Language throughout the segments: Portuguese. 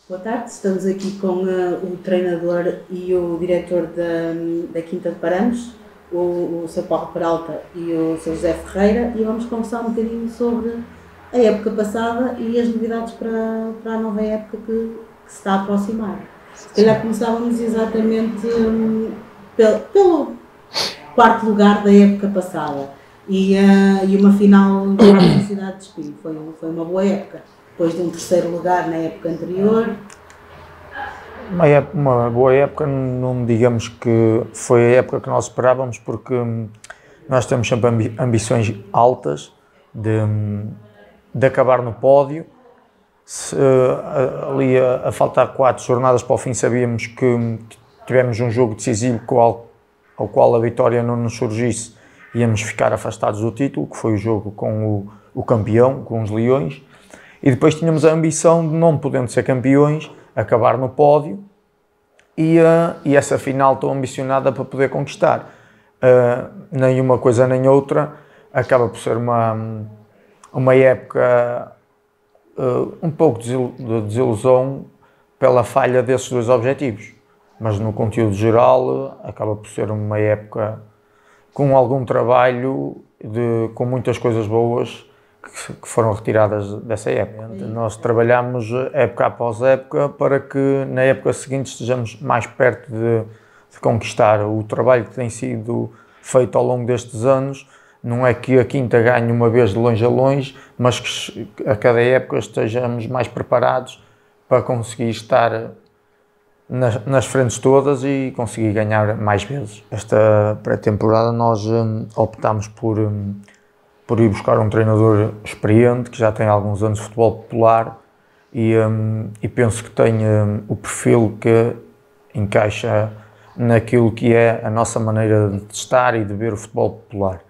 Boa tarde, estamos aqui com o treinador e o diretor da Quinta de Parames, o Sr. Paulo Peralta e o Sr. José Ferreira, e vamos conversar um bocadinho sobre a época passada e as novidades para a nova época que se está a aproximar. Se calhar começávamos exatamente pelo quarto lugar da época passada e uma final da Cidade de Espinho. Foi uma boa época. Depois de um terceiro lugar na época anterior. Uma boa época, não digamos que foi a época que nós esperávamos, porque nós temos sempre ambições altas de acabar no pódio. Ali a faltar 4 jornadas para o fim, sabíamos que tivemos um jogo decisivo ao qual a vitória não nos surgisse, íamos ficar afastados do título, que foi o jogo com o campeão, com os Leões. E depois tínhamos a ambição de, não podendo ser campeões, acabar no pódio e essa final tão ambicionada para poder conquistar. Nem uma coisa nem outra, acaba por ser uma época um pouco de desilusão pela falha desses 2 objetivos. Mas no conteúdo geral acaba por ser uma época com algum trabalho, com muitas coisas boas, que foram retiradas dessa época. Nós trabalhamos época após época para que na época seguinte estejamos mais perto de conquistar. O trabalho que tem sido feito ao longo destes anos não é que a Quinta ganhe uma vez de longe a longe, mas que a cada época estejamos mais preparados para conseguir estar nas frentes todas e conseguir ganhar mais vezes. Esta pré-temporada nós optámos por ir buscar um treinador experiente, que já tem alguns anos de futebol popular e penso que tem o perfil que encaixa naquilo que é a nossa maneira de estar e de ver o futebol popular.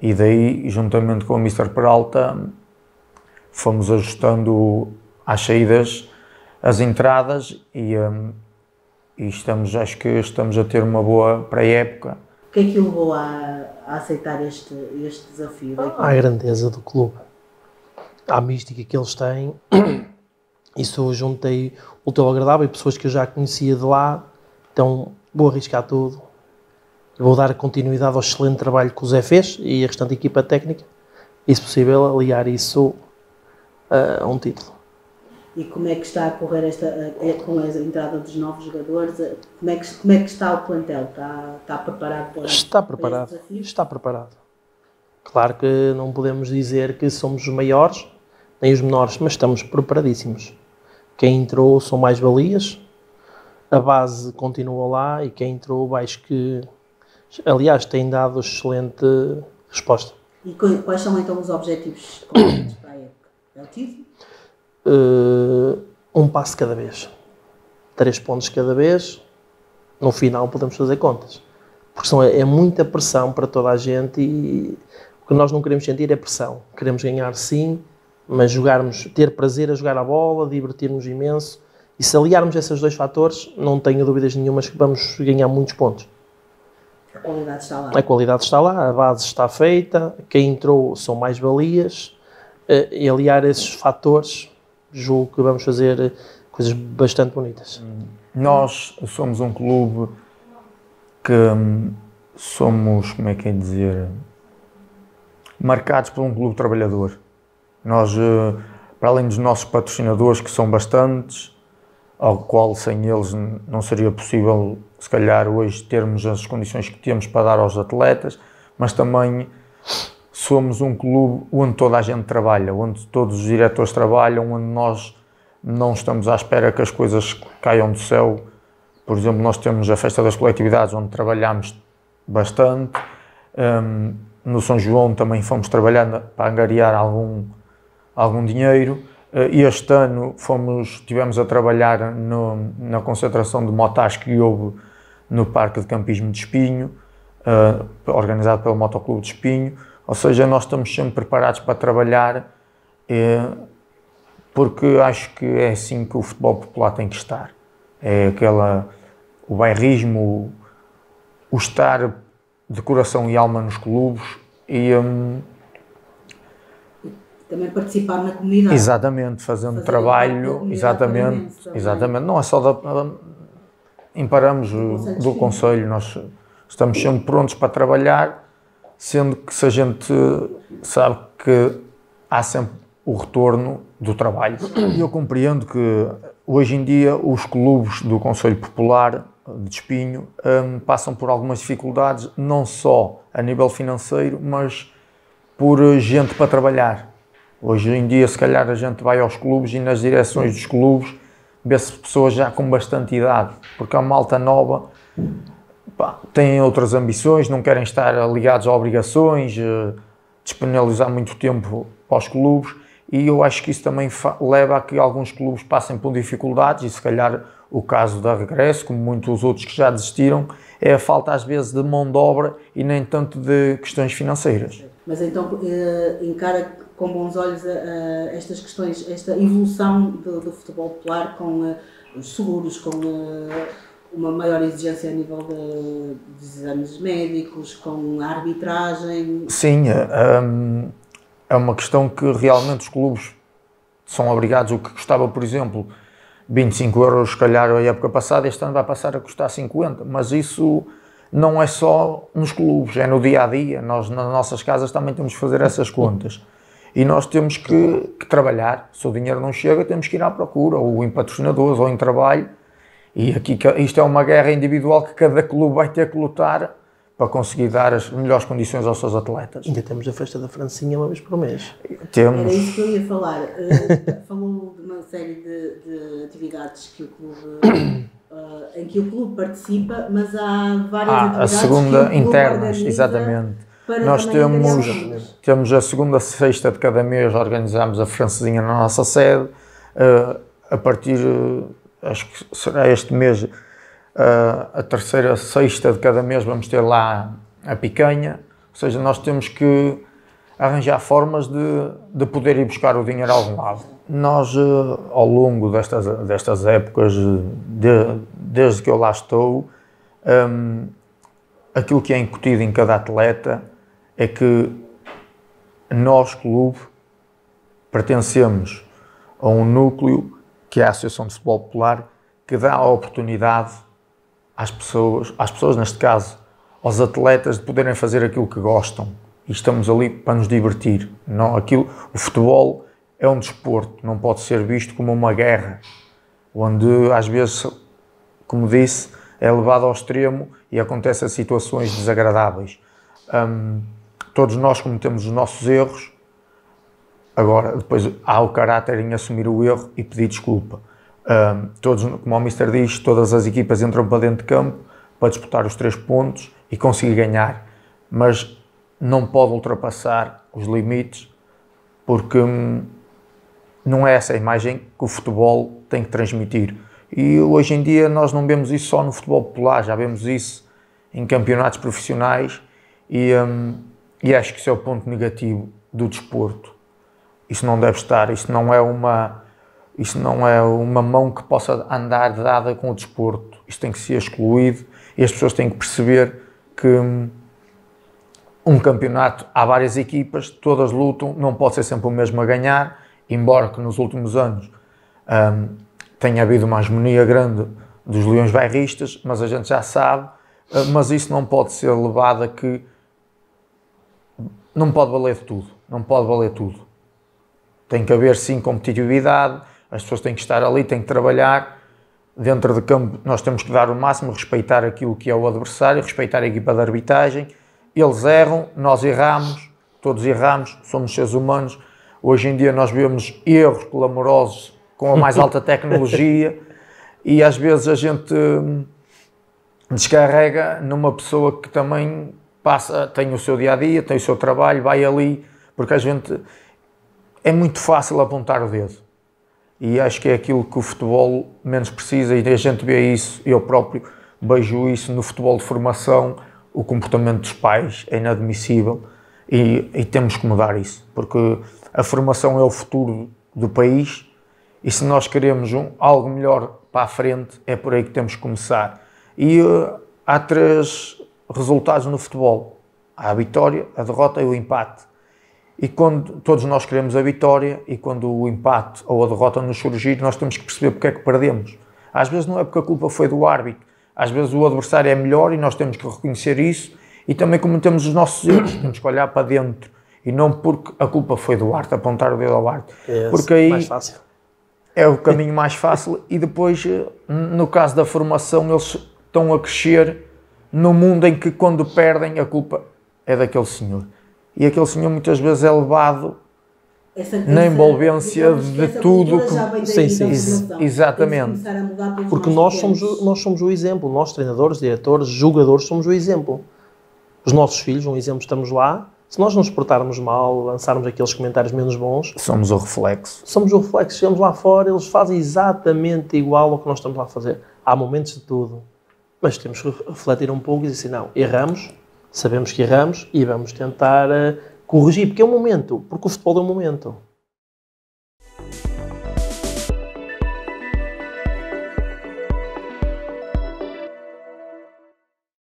E daí, juntamente com o Mr. Peralta, fomos ajustando às saídas as entradas e acho que estamos a ter uma boa pré-época. O que é que o levou a aceitar este desafio? À grandeza do clube, à mística que eles têm. Isso juntei o teu agradável e pessoas que eu já conhecia de lá, então vou arriscar tudo. Vou dar continuidade ao excelente trabalho que o Zé fez e a restante equipa técnica, e se possível aliar isso a um título. E como é que está a correr com a entrada dos novos jogadores? Como é que está o plantel? Está preparado para este desafio? Está preparado. Claro que não podemos dizer que somos os maiores, nem os menores, mas estamos preparadíssimos. Quem entrou são mais valias, a base continua lá e quem entrou acho que, aliás, tem dado excelente resposta. E quais são então os objetivos concretos para a época? É o título? Um passo cada vez, 3 pontos cada vez, no final podemos fazer contas, porque é muita pressão para toda a gente e o que nós não queremos sentir é pressão, queremos ganhar sim, mas ter prazer a jogar a bola, divertir-nos imenso, e se aliarmos esses 2 fatores, não tenho dúvidas nenhumas que vamos ganhar muitos pontos. A qualidade está lá. A qualidade está lá, a base está feita, quem entrou são mais valias, e aliar esses fatores, julgo que vamos fazer coisas bastante bonitas. Nós somos um clube que somos, como é que é dizer, marcados por um clube trabalhador. Nós, para além dos nossos patrocinadores, que são bastantes, ao qual sem eles não seria possível, se calhar, hoje termos as condições que temos para dar aos atletas, mas também somos um clube onde toda a gente trabalha, onde todos os diretores trabalham, onde nós não estamos à espera que as coisas caiam do céu. Por exemplo, nós temos a Festa das Coletividades, onde trabalhamos bastante. No São João também fomos trabalhando para angariar algum dinheiro. Este ano tivemos a trabalhar na concentração de motares que houve no Parque de Campismo de Espinho, organizado pelo Motoclube de Espinho. Ou seja, nós estamos sempre preparados para trabalhar, porque acho que é assim que o futebol popular tem que estar. É o bairrismo, o estar de coração e alma nos clubes também participar na comunidade. Exatamente, fazendo trabalho, exatamente. Não é só imparamos do Conselho, nós estamos sempre prontos para trabalhar, sendo que se a gente sabe que há sempre o retorno do trabalho. E eu compreendo que hoje em dia os clubes do Conselho Popular de Espinho passam por algumas dificuldades, não só a nível financeiro, mas por gente para trabalhar. Hoje em dia, se calhar, a gente vai aos clubes e nas direções dos clubes vê-se pessoas já com bastante idade, porque a malta nova têm outras ambições, não querem estar ligados a obrigações, disponibilizar muito tempo aos clubes, e eu acho que isso também leva a que alguns clubes passem por dificuldades, e se calhar o caso da Regresso, como muitos outros que já desistiram, é a falta às vezes de mão de obra e nem tanto de questões financeiras. Mas então encara com bons olhos estas questões, esta evolução do futebol popular com os seguros, com uma maior exigência a nível de exames médicos, com a arbitragem? Sim, é uma questão que realmente os clubes são obrigados, o que custava, por exemplo, 25 euros, se calhar, a época passada, este ano vai passar a custar 50, mas isso não é só nos clubes, é no dia-a-dia, nós nas nossas casas também temos que fazer essas contas. E nós temos que trabalhar, se o dinheiro não chega, temos que ir à procura, ou em patrocinadores, ou em trabalho, e aqui isto é uma guerra individual que cada clube vai ter que lutar para conseguir dar as melhores condições aos seus atletas. Ainda temos a festa da Francinha uma vez por mês. Temos. Era isso que eu ia falar. Falou de uma série de atividades que o clube, em que o clube participa, mas há várias atividades a segunda que o clube internas, organiza. Exatamente. Para Nós temos a segunda sexta de cada mês, organizamos a francesinha na nossa sede. A partir, acho que será este mês, a terceira sexta de cada mês vamos ter lá a picanha. Ou seja, nós temos que arranjar formas de poder ir buscar o dinheiro a algum lado. Nós, ao longo destas épocas, desde que eu lá estou, aquilo que é incutido em cada atleta é que nós, clube, pertencemos a um núcleo que é a Associação de Futebol Popular, que dá a oportunidade às pessoas neste caso, aos atletas, de poderem fazer aquilo que gostam. E estamos ali para nos divertir. O futebol é um desporto, não pode ser visto como uma guerra, onde às vezes, como disse, é levado ao extremo e acontecem situações desagradáveis. Todos nós cometemos os nossos erros, agora depois há o caráter em assumir o erro e pedir desculpa. Todos, como o Mister diz, todas as equipas entram para dentro de campo para disputar os 3 pontos e conseguir ganhar, mas não pode ultrapassar os limites, porque não é essa a imagem que o futebol tem que transmitir. E hoje em dia nós não vemos isso só no futebol popular, já vemos isso em campeonatos profissionais e acho que isso é o ponto negativo do desporto. Isso não deve estar, isso não é uma mão que possa andar dada com o desporto. Isso tem que ser excluído e as pessoas têm que perceber que um campeonato, há várias equipas, todas lutam, não pode ser sempre o mesmo a ganhar, embora que nos últimos anos tenha havido uma hegemonia grande dos leões bairristas, mas a gente já sabe, mas isso não pode ser levado a que não pode valer tudo, não pode valer tudo. Tem que haver sim competitividade, as pessoas têm que estar ali, têm que trabalhar. Dentro de campo nós temos que dar o máximo, respeitar aquilo que é o adversário, respeitar a equipa de arbitragem. Eles erram, nós erramos, todos erramos, somos seres humanos. Hoje em dia nós vemos erros clamorosos com a mais alta tecnologia e às vezes a gente descarrega numa pessoa que também tem o seu dia-a-dia, tem o seu trabalho, vai ali, porque a gente é muito fácil apontar o dedo. E acho que é aquilo que o futebol menos precisa e a gente vê isso, eu próprio vejo isso no futebol de formação, o comportamento dos pais é inadmissível e temos que mudar isso, porque a formação é o futuro do país e se nós queremos algo melhor para a frente, é por aí que temos que começar. E há 3 resultados no futebol, há a vitória, a derrota e o empate. E quando todos nós queremos a vitória e quando o empate ou a derrota nos surgir, nós temos que perceber porque é que perdemos. Às vezes não é porque a culpa foi do árbitro, às vezes o adversário é melhor e nós temos que reconhecer isso e também cometemos os nossos erros, temos que olhar para dentro e não porque a culpa foi do árbitro, apontar o dedo ao árbitro. Porque aí mais fácil. É o caminho mais fácil e depois, no caso da formação, eles estão a crescer no mundo em que quando perdem a culpa é daquele senhor. E aquele senhor muitas vezes é levado na envolvência de tudo. Sim. Exatamente. Porque nós somos o exemplo. Nós, treinadores, diretores, jogadores, somos o exemplo. Os nossos filhos, um exemplo, estamos lá. Se nós nos portarmos mal, lançarmos aqueles comentários menos bons... Somos o reflexo. Somos o reflexo. Chegamos lá fora, eles fazem exatamente igual ao que nós estamos lá a fazer. Há momentos de tudo. Mas temos que refletir um pouco e dizer assim, não, erramos, sabemos que erramos e vamos tentar corrigir, porque é um momento, porque o futebol é um momento.